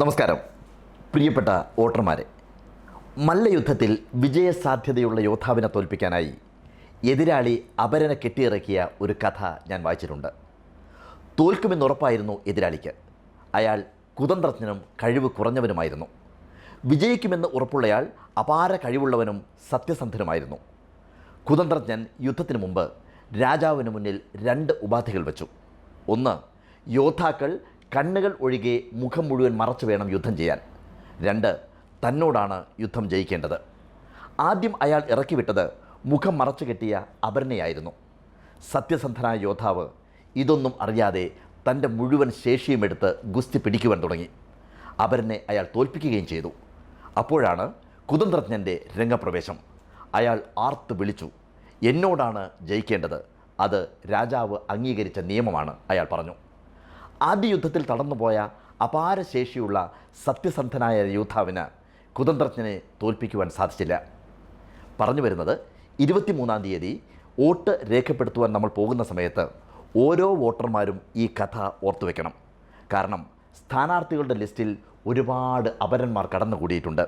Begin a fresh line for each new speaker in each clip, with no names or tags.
നമസ്കാരം പ്രിയപ്പെട്ട വോട്ടർമാരെ. മല്ലയുദ്ധത്തിൽ വിജയസാധ്യതയുള്ള യോദ്ധാവിനെ തോൽപ്പിക്കാനായി എതിരാളി അപരനെ കെട്ടിയിറക്കിയ ഒരു കഥ ഞാൻ വായിച്ചിട്ടുണ്ട്. തോൽക്കുമെന്നുറപ്പായിരുന്നു എതിരാളിക്ക്. അയാൾ കുതന്ത്രജ്ഞനും കഴിവ് കുറഞ്ഞവനുമായിരുന്നു. വിജയിക്കുമെന്ന് ഉറപ്പുള്ളയാൾ അപാര കഴിവുള്ളവനും സത്യസന്ധനുമായിരുന്നു. കുതന്ത്രജ്ഞൻ യുദ്ധത്തിന് മുമ്പ് രാജാവിന് മുന്നിൽ 2 ഉപാധികൾ വെച്ചു. ഒന്ന്, യോദ്ധാക്കൾ കണ്ണുകൾ ഒഴികെ മുഖം മുഴുവൻ മറച്ചു വേണം യുദ്ധം ചെയ്യാൻ. 2, തന്നോടാണ് യുദ്ധം ജയിക്കേണ്ടത്. ആദ്യം അയാൾ ഇറക്കിവിട്ടത് മുഖം മറച്ചു കെട്ടിയ അപരനെയായിരുന്നു. സത്യസന്ധനായ യോദ്ധാവ് ഇതൊന്നും അറിയാതെ തൻ്റെ മുഴുവൻ ശേഷിയുമെടുത്ത് ഗുസ്തി പിടിക്കുവാൻ തുടങ്ങി. അപരനെ അയാൾ തോൽപ്പിക്കുകയും ചെയ്തു. അപ്പോഴാണ് കുതന്ത്രജ്ഞൻ്റെ രംഗപ്രവേശം. അയാൾ ആർത്ത് വിളിച്ചു, എന്നോടാണ് ജയിക്കേണ്ടത്, അത് രാജാവ് അംഗീകരിച്ച നിയമമാണ്. അയാൾ പറഞ്ഞു. ആദ്യ യുദ്ധത്തിൽ തടന്നുപോയ അപാര ശേഷിയുള്ള സത്യസന്ധനായ യോദ്ധാവിന് കുതന്ത്രജ്ഞനെ തോൽപ്പിക്കുവാൻ സാധിച്ചില്ല. പറഞ്ഞു വരുന്നത്, 23-ാം തീയതി വോട്ട് രേഖപ്പെടുത്തുവാൻ നമ്മൾ പോകുന്ന സമയത്ത് ഓരോ വോട്ടർമാരും ഈ കഥ ഓർത്തു വയ്ക്കണം. കാരണം സ്ഥാനാർത്ഥികളുടെ ലിസ്റ്റിൽ ഒരുപാട് അപരന്മാർ കടന്നുകൂടിയിട്ടുണ്ട്.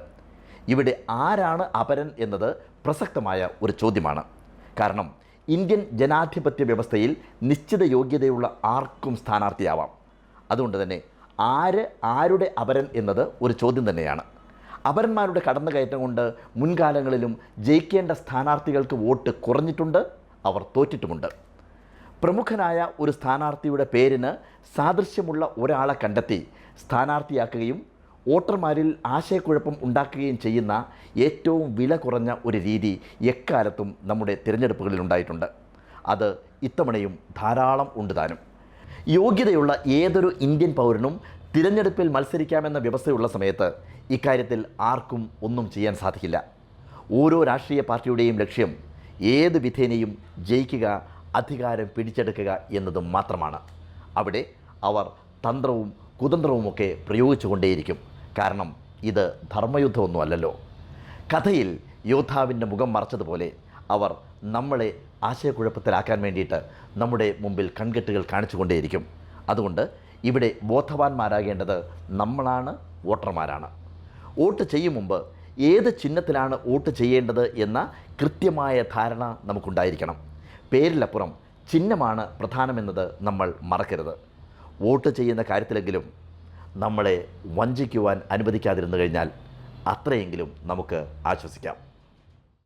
ഇവിടെ ആരാണ് അപരൻ എന്നത് പ്രസക്തമായ ഒരു ചോദ്യമാണ്. കാരണം ഇന്ത്യൻ ജനാധിപത്യ വ്യവസ്ഥയിൽ നിശ്ചിത യോഗ്യതയുള്ള ആർക്കും സ്ഥാനാർത്ഥിയാവാം. അതുകൊണ്ട് തന്നെ ആരുടെ അപരൻ എന്നത് ഒരു ചോദ്യം തന്നെയാണ്. അപരന്മാരുടെ കടന്നുകയറ്റം കൊണ്ട് മുൻകാലങ്ങളിലും ജയിക്കേണ്ട സ്ഥാനാർത്ഥികൾക്ക് വോട്ട് കുറഞ്ഞിട്ടുണ്ട്, അവർ തോറ്റിട്ടുമുണ്ട്. പ്രമുഖനായ ഒരു സ്ഥാനാർത്ഥിയുടെ പേരിന് സാദൃശ്യമുള്ള ഒരാളെ കണ്ടെത്തി സ്ഥാനാർത്ഥിയാക്കുകയും വോട്ടർമാരിൽ ആശയക്കുഴപ്പം ഉണ്ടാക്കുകയും ചെയ്യുന്ന ഏറ്റവും വില കുറഞ്ഞ ഒരു രീതി എക്കാലത്തും നമ്മുടെ തിരഞ്ഞെടുപ്പുകളിൽ ഉണ്ടായിട്ടുണ്ട്. അത് ഇത്തവണയും ധാരാളം ഉണ്ട് താനും. യോഗ്യതയുള്ള ഏതൊരു ഇന്ത്യൻ പൗരനും തിരഞ്ഞെടുപ്പിൽ മത്സരിക്കാമെന്ന വ്യവസ്ഥയുള്ള സമയത്ത് ഇക്കാര്യത്തിൽ ആർക്കും ഒന്നും ചെയ്യാൻ സാധിക്കില്ല. ഓരോ രാഷ്ട്രീയ പാർട്ടിയുടെയും ലക്ഷ്യം ഏത് വിധേനയും ജയിക്കുക, അധികാരം പിടിച്ചെടുക്കുക എന്നത് മാത്രമാണ്. അവിടെ അവർ തന്ത്രവും കുതന്ത്രവുമൊക്കെ പ്രയോഗിച്ചുകൊണ്ടേയിരിക്കും. കാരണം ഇത് ധർമ്മയുദ്ധമൊന്നുമല്ലല്ലോ. കഥയിൽ യോദ്ധാവിൻ്റെ മുഖം മറച്ചതുപോലെ അവർ നമ്മളെ ആശയക്കുഴപ്പത്തിലാക്കാൻ വേണ്ടിയിട്ട് നമ്മുടെ മുമ്പിൽ കൺകെട്ടുകൾ കാണിച്ചുകൊണ്ടേയിരിക്കും. അതുകൊണ്ട് ഇവിടെ ബോധവാന്മാരാകേണ്ടത് നമ്മളാണ്, വോട്ടർമാരാണ്. വോട്ട് ചെയ്യും മുമ്പ് ഏത് ചിഹ്നത്തിലാണ് വോട്ട് ചെയ്യേണ്ടത് എന്ന കൃത്യമായ ധാരണ നമുക്കുണ്ടായിരിക്കണം. പേരിലപ്പുറം ചിഹ്നമാണ് പ്രധാനമെന്നത് നമ്മൾ മറക്കരുത്. വോട്ട് ചെയ്യുന്ന കാര്യത്തിലെങ്കിലും നമ്മളെ വഞ്ചിക്കുവാൻ അനുവദിക്കാതിരുന്നു കഴിഞ്ഞാൽ അത്രയെങ്കിലും നമുക്ക് ആശ്വസിക്കാം.